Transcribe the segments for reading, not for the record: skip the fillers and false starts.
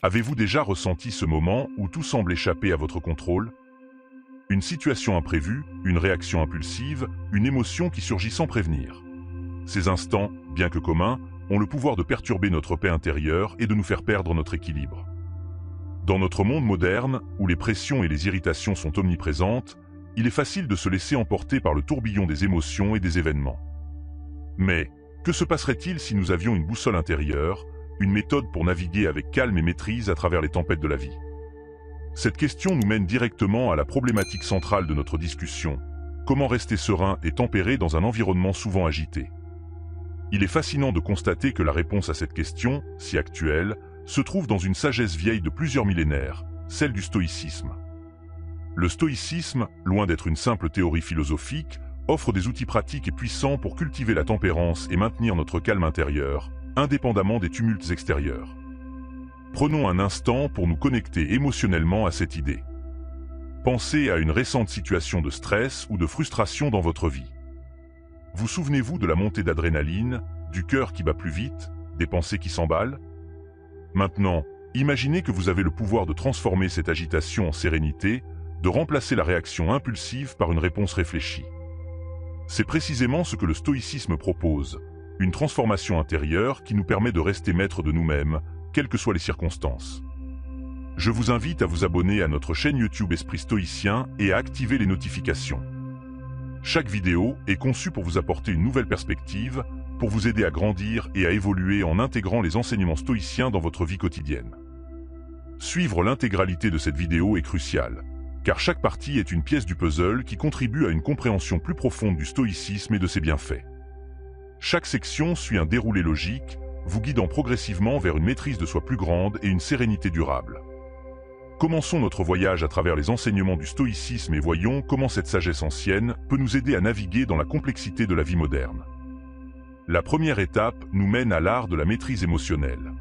Avez-vous déjà ressenti ce moment où tout semble échapper à votre contrôle? Une situation imprévue, une réaction impulsive, une émotion qui surgit sans prévenir. Ces instants, bien que communs, ont le pouvoir de perturber notre paix intérieure et de nous faire perdre notre équilibre. Dans notre monde moderne, où les pressions et les irritations sont omniprésentes, il est facile de se laisser emporter par le tourbillon des émotions et des événements. Mais, que se passerait-il si nous avions une boussole intérieure, une méthode pour naviguer avec calme et maîtrise à travers les tempêtes de la vie? Cette question nous mène directement à la problématique centrale de notre discussion. Comment rester serein et tempéré dans un environnement souvent agité? Il est fascinant de constater que la réponse à cette question, si actuelle, se trouve dans une sagesse vieille de plusieurs millénaires, celle du stoïcisme. Le stoïcisme, loin d'être une simple théorie philosophique, offre des outils pratiques et puissants pour cultiver la tempérance et maintenir notre calme intérieur, indépendamment des tumultes extérieurs. Prenons un instant pour nous connecter émotionnellement à cette idée. Pensez à une récente situation de stress ou de frustration dans votre vie. Vous souvenez-vous de la montée d'adrénaline, du cœur qui bat plus vite, des pensées qui s'emballent? Maintenant, imaginez que vous avez le pouvoir de transformer cette agitation en sérénité, de remplacer la réaction impulsive par une réponse réfléchie. C'est précisément ce que le stoïcisme propose, une transformation intérieure qui nous permet de rester maître de nous-mêmes, quelles que soient les circonstances. Je vous invite à vous abonner à notre chaîne YouTube Esprit Stoïcien et à activer les notifications. Chaque vidéo est conçue pour vous apporter une nouvelle perspective, pour vous aider à grandir et à évoluer en intégrant les enseignements stoïciens dans votre vie quotidienne. Suivre l'intégralité de cette vidéo est crucial, car chaque partie est une pièce du puzzle qui contribue à une compréhension plus profonde du stoïcisme et de ses bienfaits. Chaque section suit un déroulé logique, vous guidant progressivement vers une maîtrise de soi plus grande et une sérénité durable. Commençons notre voyage à travers les enseignements du stoïcisme et voyons comment cette sagesse ancienne peut nous aider à naviguer dans la complexité de la vie moderne. La première étape nous mène à l'art de la maîtrise émotionnelle.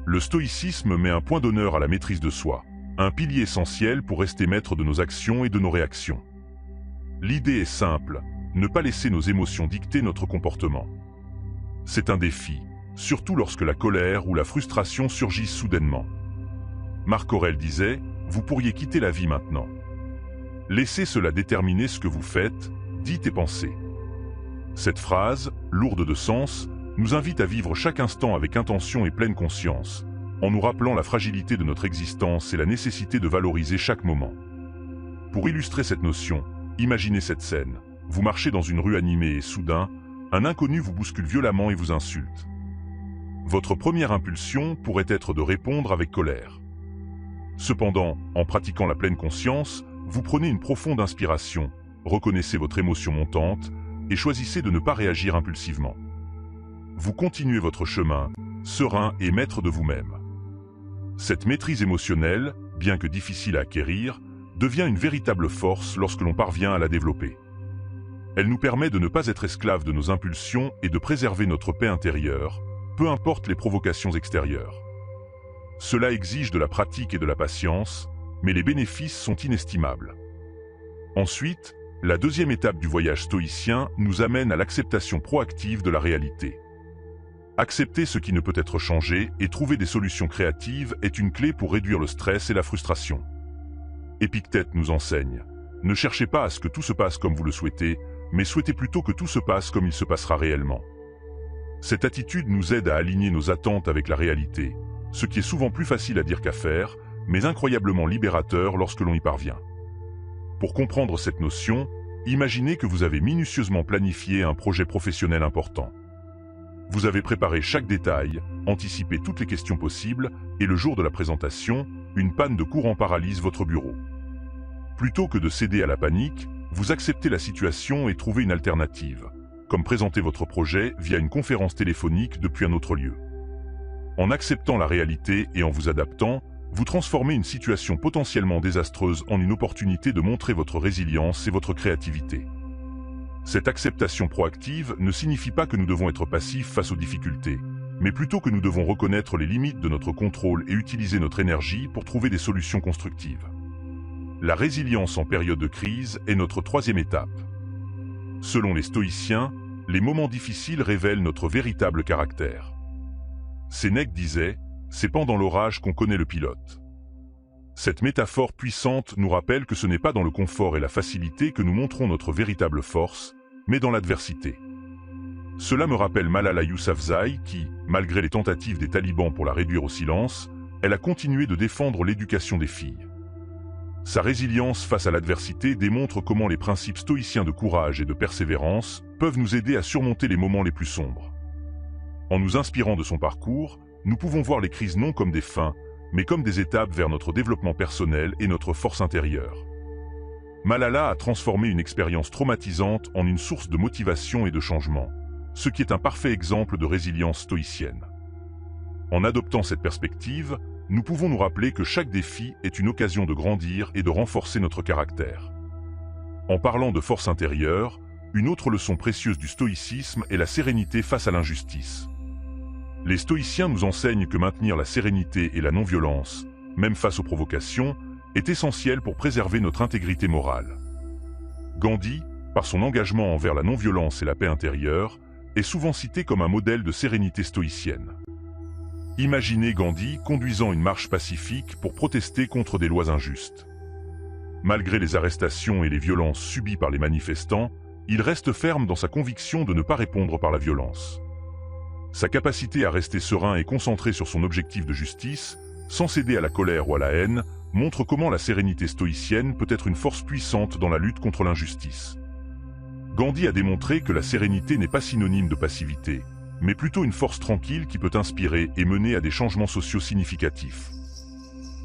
Le stoïcisme met un point d'honneur à la maîtrise de soi, un pilier essentiel pour rester maître de nos actions et de nos réactions. L'idée est simple, ne pas laisser nos émotions dicter notre comportement. C'est un défi, surtout lorsque la colère ou la frustration surgissent soudainement. Marc Aurèle disait « Vous pourriez quitter la vie maintenant. » Laissez cela déterminer ce que vous faites, dites et pensez. Cette phrase, lourde de sens, nous invite à vivre chaque instant avec intention et pleine conscience, en nous rappelant la fragilité de notre existence et la nécessité de valoriser chaque moment. Pour illustrer cette notion, imaginez cette scène. Vous marchez dans une rue animée et soudain, un inconnu vous bouscule violemment et vous insulte. Votre première impulsion pourrait être de répondre avec colère. Cependant, en pratiquant la pleine conscience, vous prenez une profonde inspiration, reconnaissez votre émotion montante et choisissez de ne pas réagir impulsivement. Vous continuez votre chemin, serein et maître de vous-même. Cette maîtrise émotionnelle, bien que difficile à acquérir, devient une véritable force lorsque l'on parvient à la développer. Elle nous permet de ne pas être esclaves de nos impulsions et de préserver notre paix intérieure, peu importe les provocations extérieures. Cela exige de la pratique et de la patience, mais les bénéfices sont inestimables. Ensuite, la deuxième étape du voyage stoïcien nous amène à l'acceptation proactive de la réalité. Accepter ce qui ne peut être changé et trouver des solutions créatives est une clé pour réduire le stress et la frustration. Épictète nous enseigne « Ne cherchez pas à ce que tout se passe comme vous le souhaitez, mais souhaitez plutôt que tout se passe comme il se passera réellement. » Cette attitude nous aide à aligner nos attentes avec la réalité, ce qui est souvent plus facile à dire qu'à faire, mais incroyablement libérateur lorsque l'on y parvient. Pour comprendre cette notion, imaginez que vous avez minutieusement planifié un projet professionnel important. Vous avez préparé chaque détail, anticipé toutes les questions possibles, et le jour de la présentation, une panne de courant paralyse votre bureau. Plutôt que de céder à la panique, vous acceptez la situation et trouvez une alternative, comme présenter votre projet via une conférence téléphonique depuis un autre lieu. En acceptant la réalité et en vous adaptant, vous transformez une situation potentiellement désastreuse en une opportunité de montrer votre résilience et votre créativité. Cette acceptation proactive ne signifie pas que nous devons être passifs face aux difficultés, mais plutôt que nous devons reconnaître les limites de notre contrôle et utiliser notre énergie pour trouver des solutions constructives. La résilience en période de crise est notre troisième étape. Selon les stoïciens, les moments difficiles révèlent notre véritable caractère. Sénèque disait « c'est pendant l'orage qu'on connaît le pilote. Cette métaphore puissante nous rappelle que ce n'est pas dans le confort et la facilité que nous montrons notre véritable force, mais dans l'adversité. Cela me rappelle Malala Yousafzai qui, malgré les tentatives des talibans pour la réduire au silence, elle a continué de défendre l'éducation des filles. Sa résilience face à l'adversité démontre comment les principes stoïciens de courage et de persévérance peuvent nous aider à surmonter les moments les plus sombres. En nous inspirant de son parcours, nous pouvons voir les crises non comme des fins, mais comme des étapes vers notre développement personnel et notre force intérieure. Malala a transformé une expérience traumatisante en une source de motivation et de changement, ce qui est un parfait exemple de résilience stoïcienne. En adoptant cette perspective, nous pouvons nous rappeler que chaque défi est une occasion de grandir et de renforcer notre caractère. En parlant de force intérieure, une autre leçon précieuse du stoïcisme est la sérénité face à l'injustice. Les stoïciens nous enseignent que maintenir la sérénité et la non-violence, même face aux provocations, est essentiel pour préserver notre intégrité morale. Gandhi, par son engagement envers la non-violence et la paix intérieure, est souvent cité comme un modèle de sérénité stoïcienne. Imaginez Gandhi conduisant une marche pacifique pour protester contre des lois injustes. Malgré les arrestations et les violences subies par les manifestants, il reste ferme dans sa conviction de ne pas répondre par la violence. Sa capacité à rester serein et concentré sur son objectif de justice, sans céder à la colère ou à la haine, montre comment la sérénité stoïcienne peut être une force puissante dans la lutte contre l'injustice. Gandhi a démontré que la sérénité n'est pas synonyme de passivité, mais plutôt une force tranquille qui peut inspirer et mener à des changements sociaux significatifs.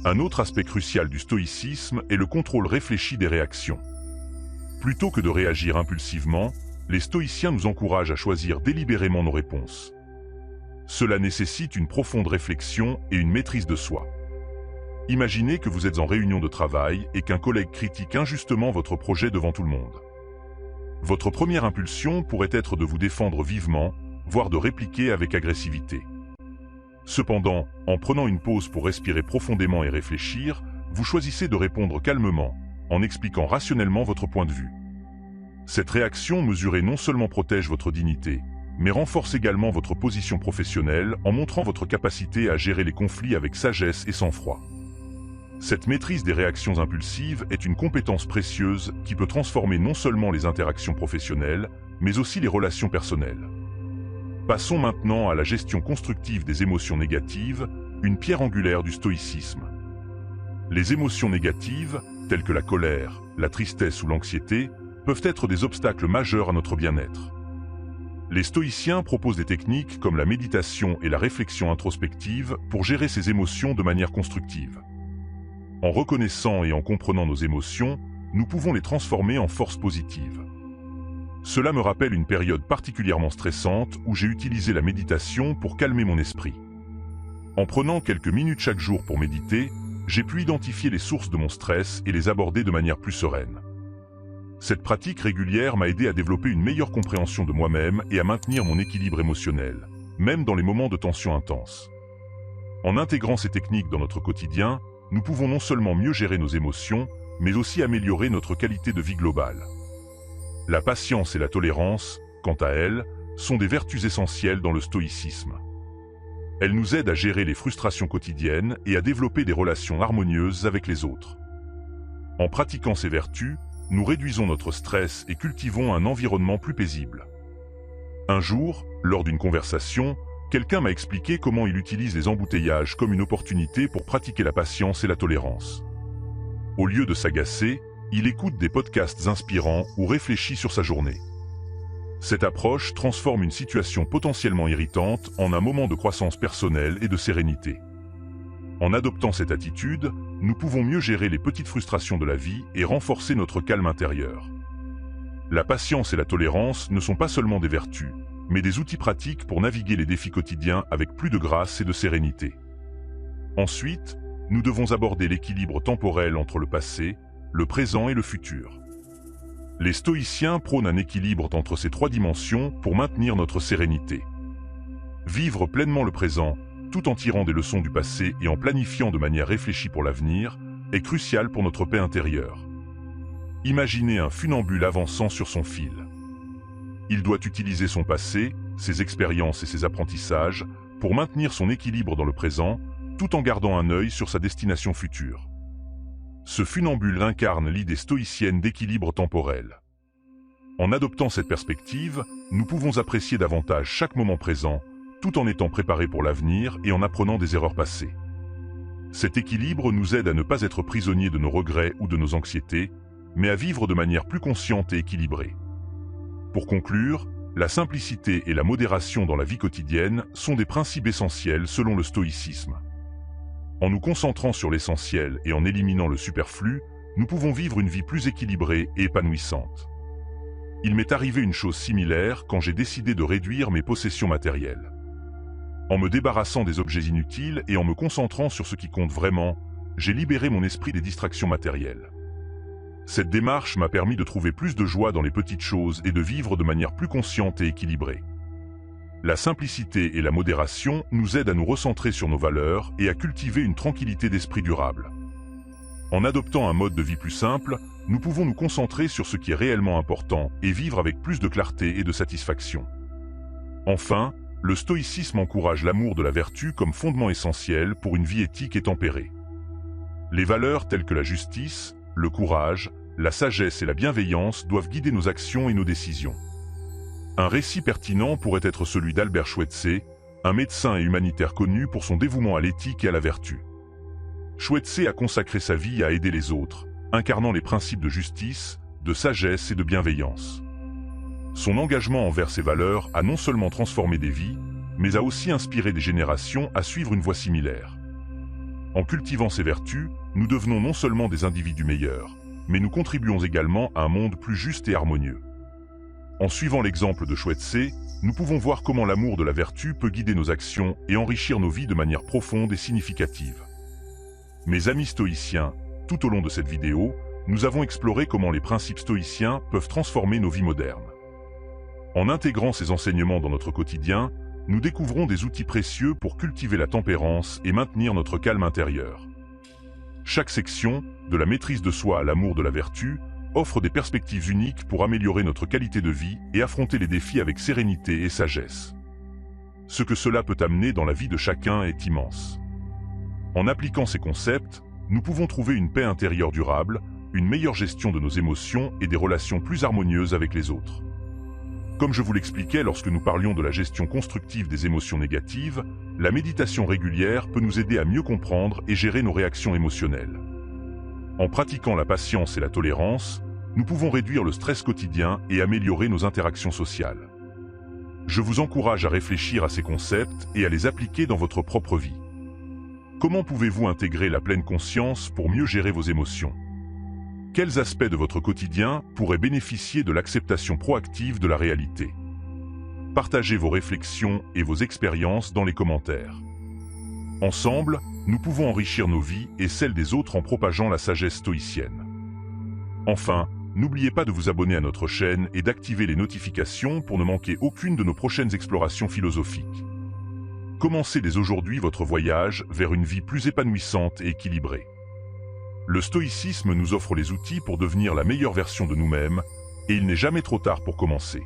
Un autre aspect crucial du stoïcisme est le contrôle réfléchi des réactions. Plutôt que de réagir impulsivement, les stoïciens nous encouragent à choisir délibérément nos réponses. Cela nécessite une profonde réflexion et une maîtrise de soi. Imaginez que vous êtes en réunion de travail et qu'un collègue critique injustement votre projet devant tout le monde. Votre première impulsion pourrait être de vous défendre vivement, voire de répliquer avec agressivité. Cependant, en prenant une pause pour respirer profondément et réfléchir, vous choisissez de répondre calmement, en expliquant rationnellement votre point de vue. Cette réaction mesurée non seulement protège votre dignité, mais renforce également votre position professionnelle en montrant votre capacité à gérer les conflits avec sagesse et sang-froid. Cette maîtrise des réactions impulsives est une compétence précieuse qui peut transformer non seulement les interactions professionnelles, mais aussi les relations personnelles. Passons maintenant à la gestion constructive des émotions négatives, une pierre angulaire du stoïcisme. Les émotions négatives, telles que la colère, la tristesse ou l'anxiété, peuvent être des obstacles majeurs à notre bien-être. Les stoïciens proposent des techniques comme la méditation et la réflexion introspective pour gérer ces émotions de manière constructive. En reconnaissant et en comprenant nos émotions, nous pouvons les transformer en forces positives. Cela me rappelle une période particulièrement stressante où j'ai utilisé la méditation pour calmer mon esprit. En prenant quelques minutes chaque jour pour méditer, j'ai pu identifier les sources de mon stress et les aborder de manière plus sereine. Cette pratique régulière m'a aidé à développer une meilleure compréhension de moi-même et à maintenir mon équilibre émotionnel, même dans les moments de tension intense. En intégrant ces techniques dans notre quotidien, nous pouvons non seulement mieux gérer nos émotions, mais aussi améliorer notre qualité de vie globale. La patience et la tolérance, quant à elles, sont des vertus essentielles dans le stoïcisme. Elles nous aident à gérer les frustrations quotidiennes et à développer des relations harmonieuses avec les autres. En pratiquant ces vertus, nous réduisons notre stress et cultivons un environnement plus paisible. Un jour, lors d'une conversation, quelqu'un m'a expliqué comment il utilise les embouteillages comme une opportunité pour pratiquer la patience et la tolérance. Au lieu de s'agacer, il écoute des podcasts inspirants ou réfléchit sur sa journée. Cette approche transforme une situation potentiellement irritante en un moment de croissance personnelle et de sérénité. En adoptant cette attitude, nous pouvons mieux gérer les petites frustrations de la vie et renforcer notre calme intérieur. La patience et la tolérance ne sont pas seulement des vertus, mais des outils pratiques pour naviguer les défis quotidiens avec plus de grâce et de sérénité. Ensuite, nous devons aborder l'équilibre temporel entre le passé, le présent et le futur. Les stoïciens prônent un équilibre entre ces trois dimensions pour maintenir notre sérénité. Vivre pleinement le présent, tout en tirant des leçons du passé et en planifiant de manière réfléchie pour l'avenir, est crucial pour notre paix intérieure. Imaginez un funambule avançant sur son fil. Il doit utiliser son passé, ses expériences et ses apprentissages pour maintenir son équilibre dans le présent, tout en gardant un œil sur sa destination future. Ce funambule incarne l'idée stoïcienne d'équilibre temporel. En adoptant cette perspective, nous pouvons apprécier davantage chaque moment présent, tout en étant préparés pour l'avenir et en apprenant des erreurs passées. Cet équilibre nous aide à ne pas être prisonniers de nos regrets ou de nos anxiétés, mais à vivre de manière plus consciente et équilibrée. Pour conclure, la simplicité et la modération dans la vie quotidienne sont des principes essentiels selon le stoïcisme. En nous concentrant sur l'essentiel et en éliminant le superflu, nous pouvons vivre une vie plus équilibrée et épanouissante. Il m'est arrivé une chose similaire quand j'ai décidé de réduire mes possessions matérielles. En me débarrassant des objets inutiles et en me concentrant sur ce qui compte vraiment, j'ai libéré mon esprit des distractions matérielles. Cette démarche m'a permis de trouver plus de joie dans les petites choses et de vivre de manière plus consciente et équilibrée. La simplicité et la modération nous aident à nous recentrer sur nos valeurs et à cultiver une tranquillité d'esprit durable. En adoptant un mode de vie plus simple, nous pouvons nous concentrer sur ce qui est réellement important et vivre avec plus de clarté et de satisfaction. Enfin, le stoïcisme encourage l'amour de la vertu comme fondement essentiel pour une vie éthique et tempérée. Les valeurs telles que la justice, le courage, la sagesse et la bienveillance doivent guider nos actions et nos décisions. Un récit pertinent pourrait être celui d'Albert Schweitzer, un médecin et humanitaire connu pour son dévouement à l'éthique et à la vertu. Schweitzer a consacré sa vie à aider les autres, incarnant les principes de justice, de sagesse et de bienveillance. Son engagement envers ces valeurs a non seulement transformé des vies, mais a aussi inspiré des générations à suivre une voie similaire. En cultivant ces vertus, nous devenons non seulement des individus meilleurs, mais nous contribuons également à un monde plus juste et harmonieux. En suivant l'exemple de Schweitzer, nous pouvons voir comment l'amour de la vertu peut guider nos actions et enrichir nos vies de manière profonde et significative. Mes amis stoïciens, tout au long de cette vidéo, nous avons exploré comment les principes stoïciens peuvent transformer nos vies modernes. En intégrant ces enseignements dans notre quotidien, nous découvrons des outils précieux pour cultiver la tempérance et maintenir notre calme intérieur. Chaque section, de la maîtrise de soi à l'amour de la vertu, offre des perspectives uniques pour améliorer notre qualité de vie et affronter les défis avec sérénité et sagesse. Ce que cela peut amener dans la vie de chacun est immense. En appliquant ces concepts, nous pouvons trouver une paix intérieure durable, une meilleure gestion de nos émotions et des relations plus harmonieuses avec les autres. Comme je vous l'expliquais lorsque nous parlions de la gestion constructive des émotions négatives, la méditation régulière peut nous aider à mieux comprendre et gérer nos réactions émotionnelles. En pratiquant la patience et la tolérance, nous pouvons réduire le stress quotidien et améliorer nos interactions sociales. Je vous encourage à réfléchir à ces concepts et à les appliquer dans votre propre vie. Comment pouvez-vous intégrer la pleine conscience pour mieux gérer vos émotions ? Quels aspects de votre quotidien pourraient bénéficier de l'acceptation proactive de la réalité? Partagez vos réflexions et vos expériences dans les commentaires. Ensemble, nous pouvons enrichir nos vies et celles des autres en propageant la sagesse stoïcienne. Enfin, n'oubliez pas de vous abonner à notre chaîne et d'activer les notifications pour ne manquer aucune de nos prochaines explorations philosophiques. Commencez dès aujourd'hui votre voyage vers une vie plus épanouissante et équilibrée. Le stoïcisme nous offre les outils pour devenir la meilleure version de nous-mêmes, et il n'est jamais trop tard pour commencer.